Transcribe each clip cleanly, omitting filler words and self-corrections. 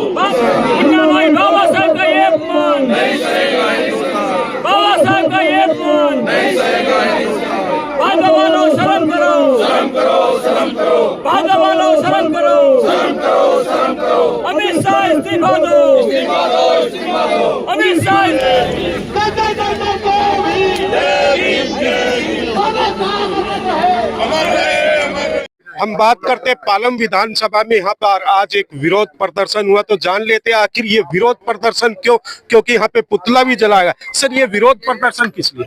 मुन्ना भाई बाबा साहब का ये अपमान, बाबा साहब का ये अपमान, भाजपा वालों शर्म करो, भाजपा वालों शर्म करो, अमित शाह इस्तीफा दो, अमित शाह। हम बात करते पालम विधानसभा में यहाँ पर आज एक विरोध प्रदर्शन हुआ, तो जान लेते हैं आखिर ये विरोध प्रदर्शन क्यों, क्योंकि यहाँ पे पुतला भी जलाया। सर, ये विरोध प्रदर्शन किस लिए?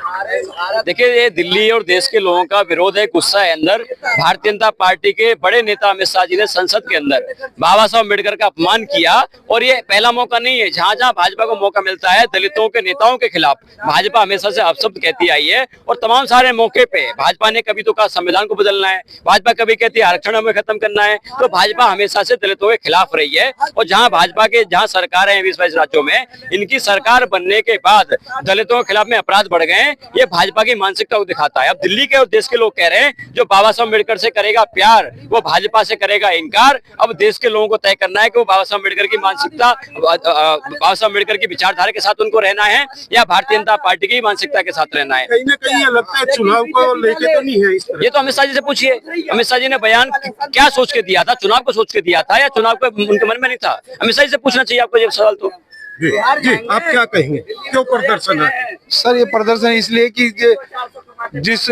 देखिए, ये दिल्ली और देश के लोगों का विरोध है, गुस्सा है अंदर। भारतीय जनता पार्टी के बड़े नेता अमित शाह जी ने संसद के अंदर बाबा साहब अम्बेडकर का अपमान किया, और ये पहला मौका नहीं है। जहां जहां भाजपा को मौका मिलता है, दलितों के नेताओं के खिलाफ भाजपा हमेशा से अपशब्द कहती आई है, और तमाम सारे मौके पे भाजपा ने कभी तो कहा संविधान को बदलना है, भाजपा कभी कहती है आरक्षण हमें खत्म करना है। तो भाजपा हमेशा से दलितों के खिलाफ रही है, और जहां भाजपा के जहां सरकार है 20-22 राज्यों में, इनकी सरकार बनने के बाद दलितों के खिलाफ में अपराध बढ़ गए हैं। ये भाजपा की मानसिकता को दिखाता है। अब दिल्ली के और देश के लोग कह रहे हैं जो बाबा साहब अम्बेडकर से करेगा प्यार, वो भाजपा से करेगा इनकार। अब देश के लोगों को तय करना है कि वो बाबा साहब अम्बेडकर की मानसिकता, बाबा साहब अम्बेडकर की विचारधारा के साथ उनको रहना है, या भारतीय जनता पार्टी की मानसिकता के साथ रहना है। कहीं ना कहीं लगता है चुनाव को लेके तो नहीं है इस तरह। ये तो अमित शाह जी से पूछिए। अमित शाह जी ने बयान क्या सोच के दिया था? चुनाव को सोच के दिया था, या चुनाव को उनके मन में नहीं था? अमित शाह जी से पूछना चाहिए आपको ये सवाल। तो जी, आप क्या कहेंगे, क्यों प्रदर्शन है? सर, ये प्रदर्शन इसलिए कि जिस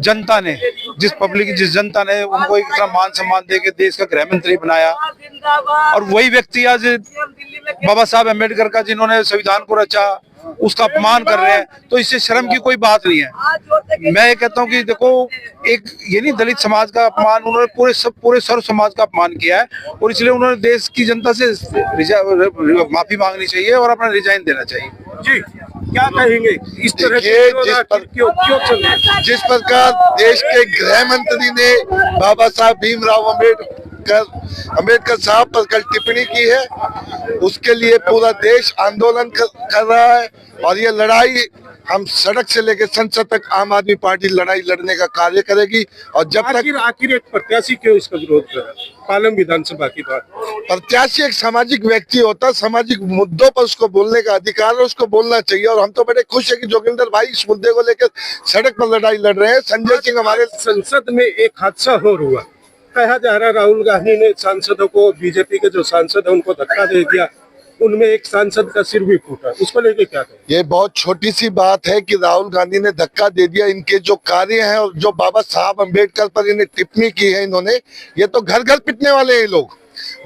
जनता ने, जिस जनता ने उनको एक तरह मान सम्मान देके देश का गृह मंत्री बनाया, और वही व्यक्ति आज बाबा साहब अम्बेडकर का, जिन्होंने संविधान को रचा, उसका अपमान कर रहे हैं, तो इससे शर्म की कोई बात नहीं है। मैं ये कहता हूँ कि देखो, एक ये नहीं दलित समाज का अपमान, उन्होंने पूरे सर्व समाज का अपमान किया है, और इसलिए उन्होंने देश की जनता से माफी मांगनी चाहिए और अपना रिजाइन देना चाहिए। जी, क्या कहेंगे इस तरह क्यों चल रहा है? जिस प्रकार देश के गृह मंत्री ने बाबा साहब भीमराव अम्बेडकर साहब पर कल टिप्पणी की है, उसके लिए पूरा देश आंदोलन कर रहा है, और ये लड़ाई हम सड़क से लेकर संसद तक आम आदमी पार्टी लड़ाई लड़ने का कार्य करेगी। और जब तक आखिर एक प्रत्याशी क्यों इसका विरोध कर रहा है? पालम विधानसभा की बात, प्रत्याशी एक सामाजिक व्यक्ति होता है, सामाजिक मुद्दों पर उसको बोलने का अधिकार है, उसको बोलना चाहिए। और हम तो बड़े खुश है कि जोगिंदर भाई इस मुद्दे को लेकर सड़क पर लड़ाई लड़ रहे हैं। संजय सिंह हमारे संसद में एक हादसा हो हुआ, कहा जा रहा राहुल गांधी ने सांसदों को, बीजेपी के जो सांसद है उनको धक्का दे दिया, उनमें एक सांसद का सिर भी फूटा, उसको लेके क्या कहें? ये बहुत छोटी सी बात है कि राहुल गांधी ने धक्का दे दिया। इनके जो कार्य हैं और जो बाबा साहब अम्बेडकर पर इन्हें टिप्पणी की है इन्होंने, ये तो घर घर पिटने वाले हैं लोग।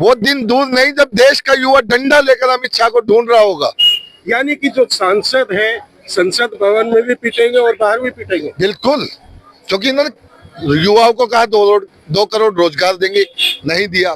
वो दिन दूर नहीं जब देश का युवा डंडा लेकर अमित शाह को ढूंढ रहा होगा। यानी कि जो सांसद है संसद भवन में भी पिटेंगे और बाहर भी पिटेंगे। बिल्कुल, क्योंकि इन्होंने युवाओं को कहा 2 करोड़ रोजगार देंगे, नहीं दिया।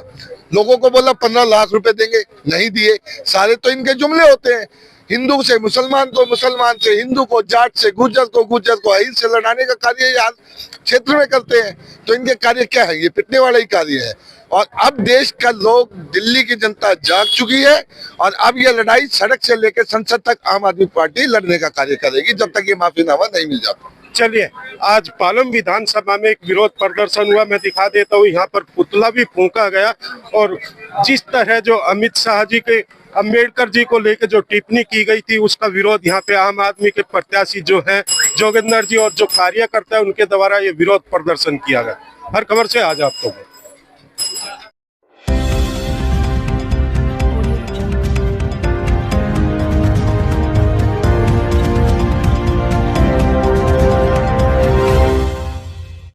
लोगों को बोला 15 लाख रुपए देंगे, नहीं दिए। सारे तो इनके जुमले होते हैं। हिंदू से मुसलमान को, मुसलमान से हिंदू को, जाट से गुर्जर को अहिंद से लड़ाने का कार्य ये क्षेत्र में करते हैं। तो इनके कार्य क्या है? ये पिटने वाला ही कार्य है। और अब देश का लोग, दिल्ली की जनता जाग चुकी है, और अब ये लड़ाई सड़क से लेकर संसद तक आम आदमी पार्टी लड़ने का कार्य करेगी, जब तक ये माफीनामा नहीं मिल जाता। चलिए, आज पालम विधानसभा में एक विरोध प्रदर्शन हुआ, मैं दिखा देता हूँ। यहाँ पर पुतला भी फूंका गया, और जिस तरह जो अमित शाह जी के अम्बेडकर जी को लेकर जो टिप्पणी की गई थी, उसका विरोध यहाँ पे आम आदमी के प्रत्याशी जो है जोगिंदर जी और जो कार्यकर्ता है उनके द्वारा ये विरोध प्रदर्शन किया गया। हर खबर से आज आपको